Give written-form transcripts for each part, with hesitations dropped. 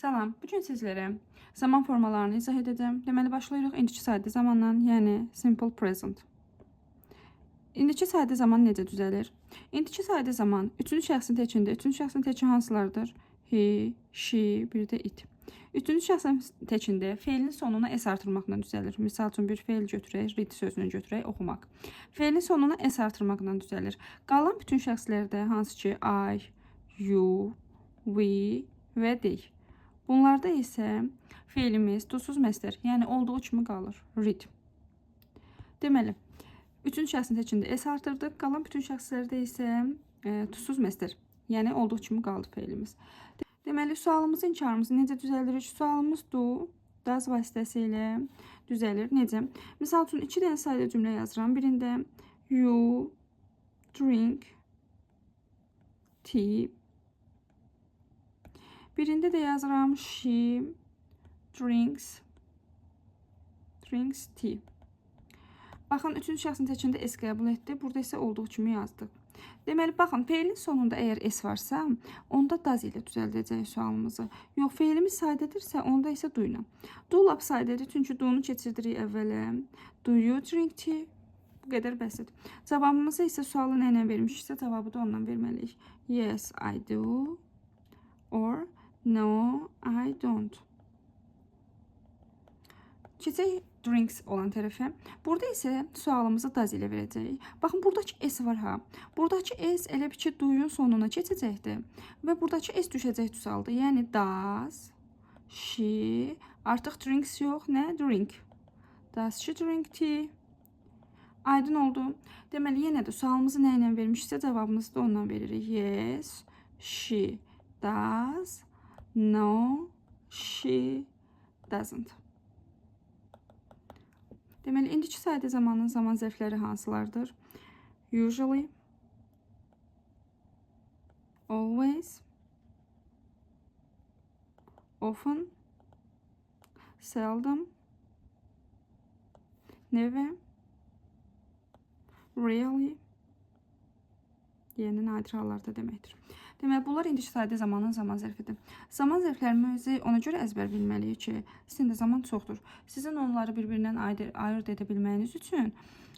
Salam, bugün sizlərə zaman formalarını izah edəcəm. Deməli, başlayırıq indiki sadə zamandan, yəni simple present. İndiki sadə zaman necə düzəlir? İndiki sadə zaman üçüncü şəxsin təkində, üçüncü şəxsin təki hansılardır? He, she, bir də it. Üçüncü şəxsin təkində feilin sonuna s artırmaqla düzəlir. Misal üçün bir feil götürək, read sözünü götürək, oxumaq. Feilin sonuna s artırmaqla düzəlir. Qalan bütün şəxslərdə hansı ki I, you, we və they. Bunlarda isə feilimiz tuzsuz məstər, yəni olduğu kimi qalır. Read. Deməli, üçüncü şəxsin təkində s artırdıq, qalan bütün şəxslərdə isə tuzsuz məstər, yəni olduğu kimi qaldı feilimiz. Deməli, sualımızı, inkarımızı necə düzəldirik? Sualımız do, does vasitəsilə düzəlir. Necə? Misal üçün, 2 dənə sadə cümlə yazıram. Birində you drink tea. Birində də yazıram she drinks tea. Baxın, üçüncü şəxsin təkində s qəbul etdi. Burada isə olduğu kimi yazdıq. Deməli, baxın, feilin sonunda əgər s varsa, onda does ilə düzəldəcək sualımızı. Yox, feilimiz sadədirsə, onda isə do ilə. Do lap sadədir, çünki do-nu keçirdirik əvvələ. Do you drink tea? Bu qədər bəsit. Cavabımızı isə sualı nə ilə vermişiksə, cavabı da ondan verməliyik. Yes, I do. Or no, I don't. Keçək drinks olan tərəfə. Burada isə sualımızı does ilə verəcəyik. Baxın, buradakı s var ha. Buradakı s elə bir ki, do-yun sonuna keçəcəkdir. Və buradakı s düşəcək düzaldı. Yəni, does, she, artıq drinks yox, nə? Drink. Does she drink tea? Aydın oldu. Deməli, yenə də sualımızı nə ilə vermişsə, cavabımızı da ondan veririk. Yes, she does. No, she doesn't. Deməli, indiki sadə zamanın zaman zərfləri hansılardır? Usually, always, often, seldom, never, rarely, yəni nadir hallarda deməkdir. Deməli, bunlar indiki sadə zamanın zaman zərfidir. Zaman zərflərimizi ona görə əzbər bilməliyik ki, sizin də zaman çoxdur. Sizin onları bir-birindən ayırt edə bilməyiniz üçün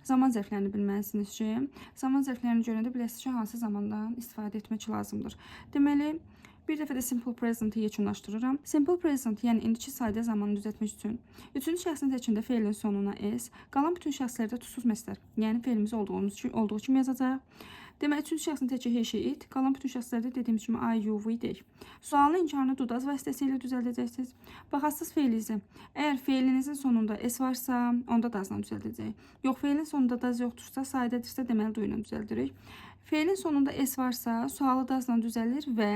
zaman zərflərini bilməlisiniz ki, zaman zərflərini görəndə biləsiniz ki, hansı zamandan istifadə etmək lazımdır. Deməli, bir dəfə də simple present-i yekunlaşdırıram. Simple present, yəni indiki sadə zamanı düzəltmək üçün üçüncü şəxsin təkində feilin sonuna s, qalan bütün şəxslərdə tuzsuz məsdər, yəni feilimiz olduğu kimi yazacaq. Deməli, üçüncü şəxsin təki he, she, it, qalan bütün şəxslərdə dediyimiz kimi I, you, we, they. Sualın inkarını do, does vasitəsilə düzəldəcəksiniz. Baxasınız feilizi. Əgər feilinizin sonunda s varsa, onda does-la düzəldəcək. Yox, feilin sonunda does yoxdursa, sadədirsə, deməli do ilə düzəldirik. Feilin sonunda s varsa, sualı does-la düzəlir və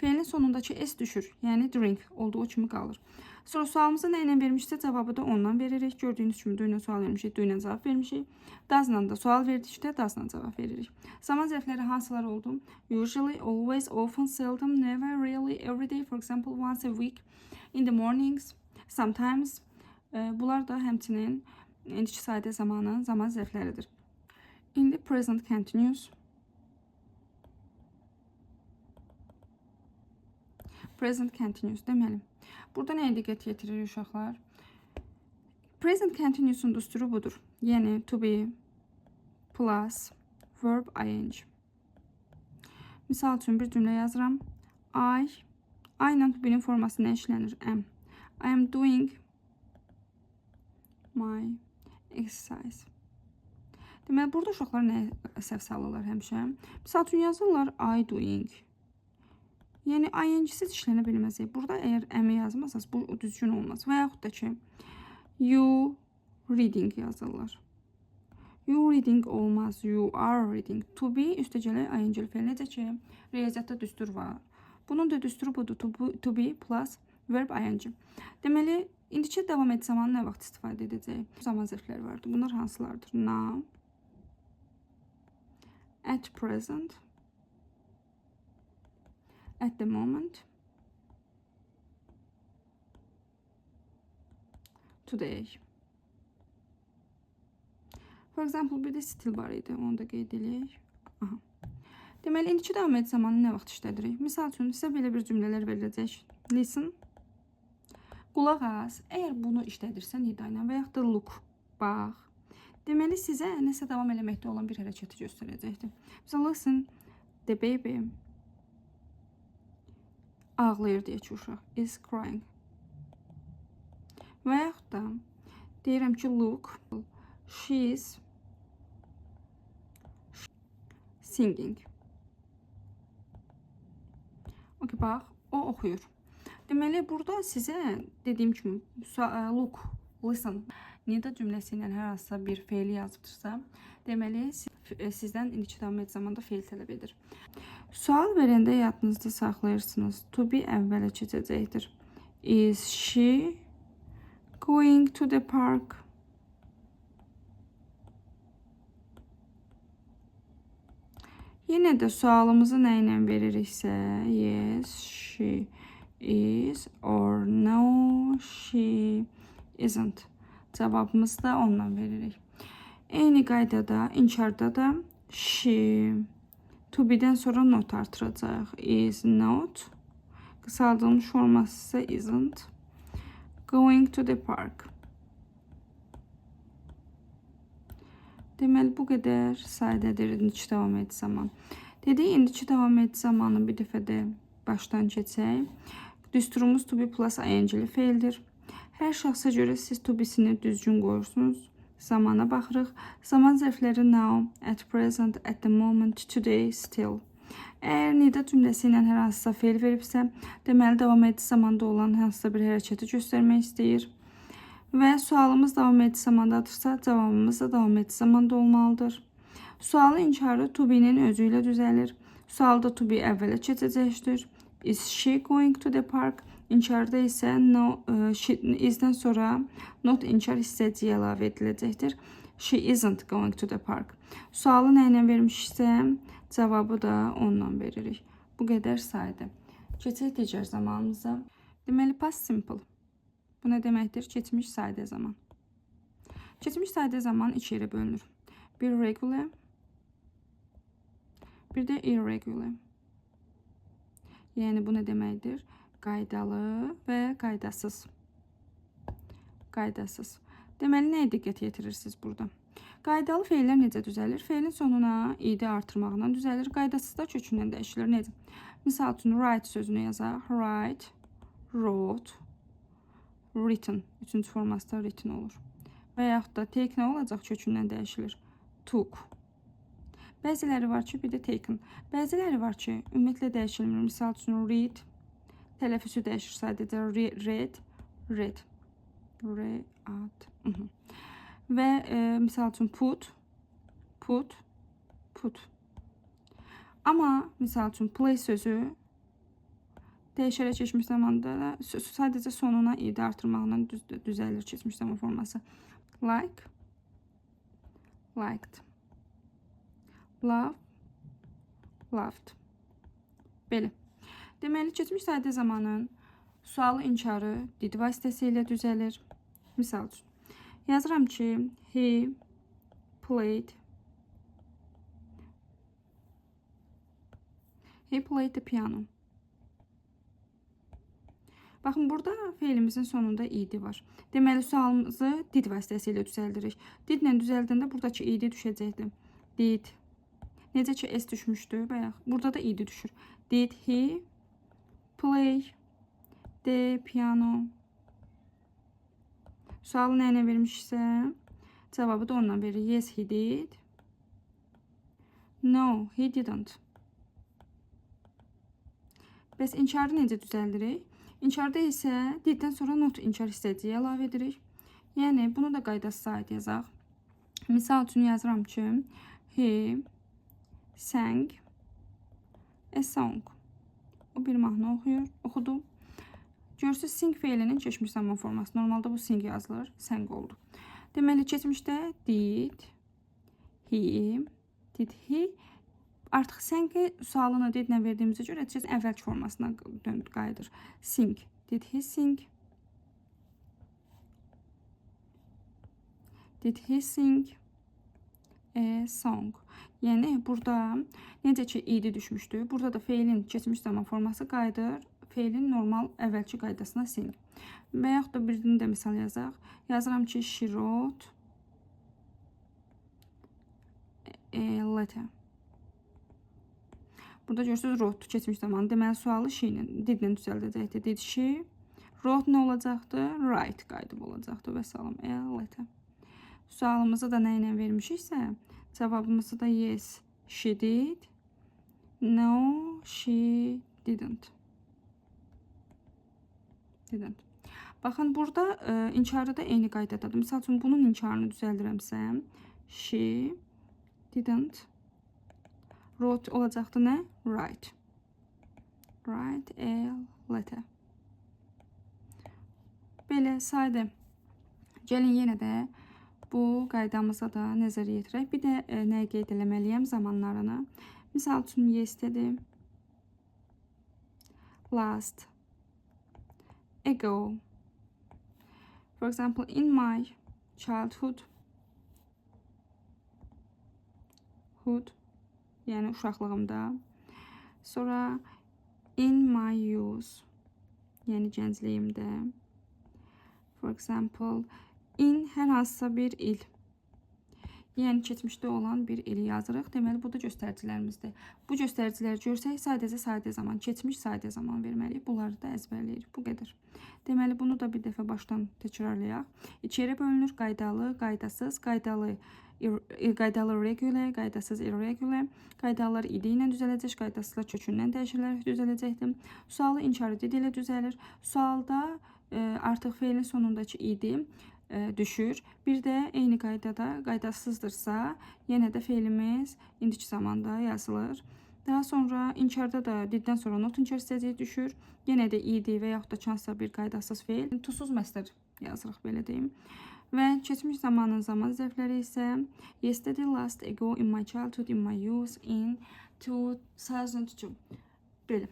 feilin sonundakı s düşür, yəni drink olduğu kimi qalır. Sonra sualımızı nə ilə vermişsə, cavabı da ondan veririk. Gördüyünüz kimi do ilə sual vermişik, do ilə cavab vermişik. Does-la da sual verdikdə does-la cavab veririk. Zaman zərfləri hansılar oldu? Usually, always, often, seldom, never, really, every day, for example, once a week, in the mornings, sometimes. Bunlar da həmçinin indiki sadə zamanın zaman zərfləridir. In the present continuous. Present continuous deməli. Burada nəyə diqqət yetirir uşaqlar? Present continuous-un düsturu budur. Yəni, to be plus verb ing. Misal üçün bir cümlə yazıram. I ilə to be-nin forması nə işlənir? Am. I am doing my exercise. Deməli, burada uşaqlar nəyə səhv salırlar həmişə? Misal üçün yazırlar I doing. Yəni, ing-siz işlənə bilməz. Burada əgər əmi yazmasaz, bu düzgün olmaz. Və yaxud da ki, you reading yazırlar. You reading olmaz, you are reading. To be üstəcələ ing-li feil. Necə ki, riyaziyyatda düstur var. Bunun da düsturu budur, to be plus verb ing. Deməli, indiki davam et zamanı nə vaxt istifadə edəcək? Zaman zərfləri vardır. Bunlar hansılardır? Now, at present, at the moment, today. For example, bir də still var idi. Onu da qeyd edək. Aha. Deməli, indiki davam et zamanı nə vaxt işlədirik? Misal üçün, sizə belə bir cümlələr veriləcək. Listen, Qulaq as. Əgər bunu işlədirsən nida ilə və yaxud da look, bax. Deməli sizə nəsə davam eləməkdə olan bir hərəkəti göstərəcəkdir. Məsələn, listen, the baby ağlayır deyək uşaq. Is crying. Və yaxud da deyirəm ki, look, she is singing. Okay, bax, o oxuyur. Deməli, burada sizə dediyim kimi, look, listen, nida cümləsi ilə hər hansısa bir feili yazıbdırsa, deməli, sizdən indiki davam et zamanda feil tələb edir. Sual verəndə yadınızda saxlayırsınız. To be əvvələ keçəcəkdir. Is she going to the park? Yenə də sualımızı nə ilə veririksə, yes, she is or no, she isn't. Cavabımızı da onunla veririk. Eyni qaydada, inkarda da she, to be-dən sonra not artıracaq. Is not. Qısaldılmış forması ise isn't. Going to the park. Deməli, bu qədər sadədir indiki davam et zaman. Dedik, indiki davam et zamanı bir dəfə də başdan keçək. Düsturumuz to be plus ing-li feildir. Hər şəxsə görə siz to be-sini düzgün qoyursunuz. Zamana baxırıq. Zaman zərfləri now, at present, at the moment, today, still. Əgər nida cümləsi ilə hər hansısa feil veribsə, deməli davam edici zamanda olan hansısa bir hərəkəti göstərmək istəyir. Və sualımız davam edici zamandadırsa, cavabımız da davam edici zamanda olmalıdır. Sualın inkarı to be-nin özü ilə düzəlir. Sualda to be əvvələ keçəcəkdir. Is she going to the park? İnkarda isə no, is-dən sonra not inkar hissəciyi əlavə ediləcəkdir. She isn't going to the park. Sualı nə ilə vermişsə, cavabı da onunla veririk. Bu qədər saydı. Keçək digər zamanımıza. Deməli, past simple. Bu nə deməkdir? Keçmiş sadə zaman. Keçmiş sadə zaman iki yerə bölünür. Bir regular, bir də irregular. Yəni bu nə deməkdir? Qaydalı və qaydasız. Qaydasız. Deməli, nəyə diqqət yetirirsiniz burada? Qaydalı feillər necə düzəlir? Feilin sonuna id artırmaqla düzəlir. Qaydasız da kökündən dəyişilir. Necə? Misal üçün, write sözünü yazaq. Write, wrote, written. Üçüncü forması da written olur. Və yaxud da take nə olacaq? Kökündən dəyişilir. Took. Bəziləri var ki, bir də taken. Bəziləri var ki, ümumiyyətlə dəyişilmir. Misal üçün, read, tələffüzü dəyişir sadəcə. Read, read. Read. Və misal üçün, put, put, put. Amma misal üçün, play sözü dəyişərək keçmiş zamanda sadəcə sonuna id artırmaqla düzəlir keçmiş zaman forması. Like, liked. Love, loved. Belə. Deməli, keçmiş sadə zamanın sualı inkarı did vasitəsilə düzəlir. Misal üçün, yazıram ki, he played the piano. Baxın, burada feilimizin sonunda id var. Deməli, sualımızı did vasitəsilə düzəldirik. Didlə düzəldəndə buradakı id düşəcəkdir. Did. Necə ki, s düşmüşdü, bayaq. Burada da id düşür. Did he play the piano? Sualı nə ilə vermişsə, cavabı da ondan verir. Yes, he did. No, he didn't. Bəs inkarı necə düzəldirik? İnkarda isə diddən sonra not inkar hissəciyi əlavə edirik. Yəni, bunu da qaydasız aid yazaq. Misal üçün yazıram ki, he sang a song. O bir mahnı oxudu. Görürsünüz, sing feilinin keçmiş zaman forması. Normalda bu sing yazılır, sang oldu. Deməli, keçmişdə did he. Artıq sanki sualını didlə verdiyimizə görə əvvəlki formasına qayıdır. Sing. Did he sing? Did he sing a song? Yəni burada necə ki id düşmüşdü, burada da feilin keçmiş zaman forması qayıdır feilin normal əvvəlki qaydasına sil. Və yaxud da birini də misal yazaq. Yazıram ki, she wrote a letter. Burada görürsünüz wrote keçmiş zamanı. Deməli sualı she ilə, didlə düzəldəcəkdir. Did she wrote nə olacaqdı? Write qayıdıb olacaqdı və salam a letter. Sualımızı da nə ilə vermişiksə, cavabımızı da yes, she did. No, she didn't. Baxın, burada inkarı da eyni qaydadadır. Misal üçün, bunun inkarını düzəldirəmsə, she didn't wrote olacaqdı nə? Write. Write a letter. Belə saydı. Gəlin yenə də bu qaydamıza da nəzər yetirək. Bir də nəyə qeyd eləməliyəm zamanlarını. Misal üçün, yesterday, last, ago. For example, in my childhood, yəni uşaqlığımda. Sonra in my youth, yəni gəncliyimdə. For example, in hər hansısa bir il. Yəni keçmişdə olan bir ili yazırıq. Deməli, bu da göstəricilərimizdir. Bu göstəriciləri görsək, sadəcə sadə zaman, keçmiş sadə zaman verməliyik. Bunları da əzbərləyirik. Bu qədər. Deməli, bunu da bir dəfə başdan təkrarlayaq. İki yerə bölünür. Qaydalı, qaydasız, qaydalı regular, qaydasız irregular. Qaydalar idi ilə düzələcək, qaydasızlar kökündən dəyişilərək düzələcəkdir. Sualı inkarı did ilə düzəlir. Sualda artıq feilin sonundakı idi düşür. Bir də eyni qaydada qaydasızdırsa, yenə də feilimiz indiki zamanda yazılır. Daha sonra inkarda da diddən sonra not inkar hissəsi düşür. Yenə də idi və yaxud da hansısa bir qaydasız feil. Tuzsuz məsdər yazırıq, belə deyim. Və keçmiş zamanın zaman zərfləri isə yesterday, last, ago, in my childhood, in my youth, in 2002. Belə.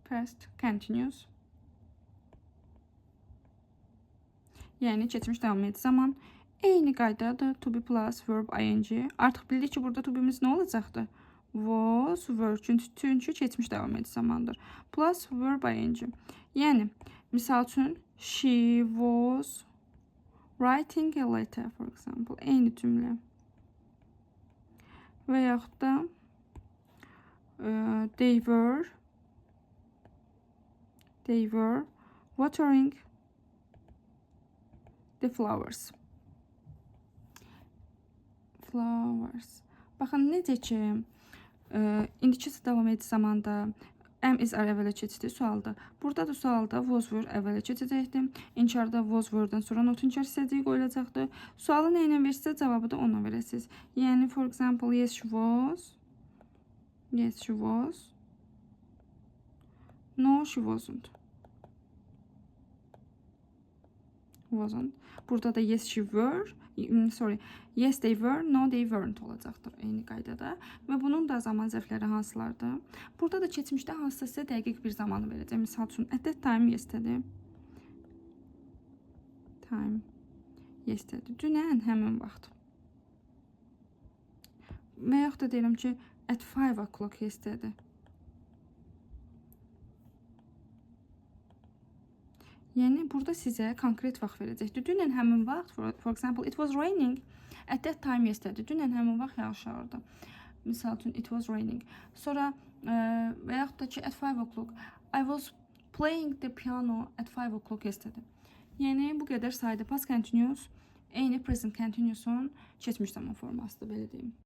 Past continuous. Yəni keçmiş davam edici zaman. Eyni qaydadır. To be plus verb ing. Artıq bildik ki, burada to be'miz nə olacaqdı? Was, were. Çünki keçmiş davam edici zamandır. Plus verb ing. Yəni, misal üçün, she was writing a letter, for example. Eyni cümlə. Və yaxud da they were watering the flowers. Baxın, necə ki, indiki davam edici zamanda am is are əvvələ keçdi sualda. Burada da sualda was were əvvələ keçəcəkdir. İnkarda was were-dən sonra not inkar hissəciyi qoyulacaqdır. Sualı nə ilə versə, cavabı da ona verəsiniz. Yəni, for example, yes she was. Yes she was. No she wasn't. Burada da yes she were, yes they were, no they weren't olacaqdır eyni qaydada. Və bunun da zaman zərfləri hansılardır? Burada da keçmişdə hansısa sizə dəqiq bir zamanı verəcək. Misal üçün, at that time yesterday. Dünən həmin vaxt. Və yaxud da deyirəm ki, at 5 o'clock yesterday. Yəni, burada sizə konkret vaxt verəcəkdir. Dünən həmin vaxt, for example, it was raining at that time yesterday. Dünən həmin vaxt yağış yağırdı. Misal üçün, it was raining. Sonra, və yaxud da ki, at 5 o'clock. I was playing the piano at 5 o'clock yesterday. Yəni, bu qədər sayda past continuous, eyni present continuous'un keçmiş zaman formasıdır, belə deyim.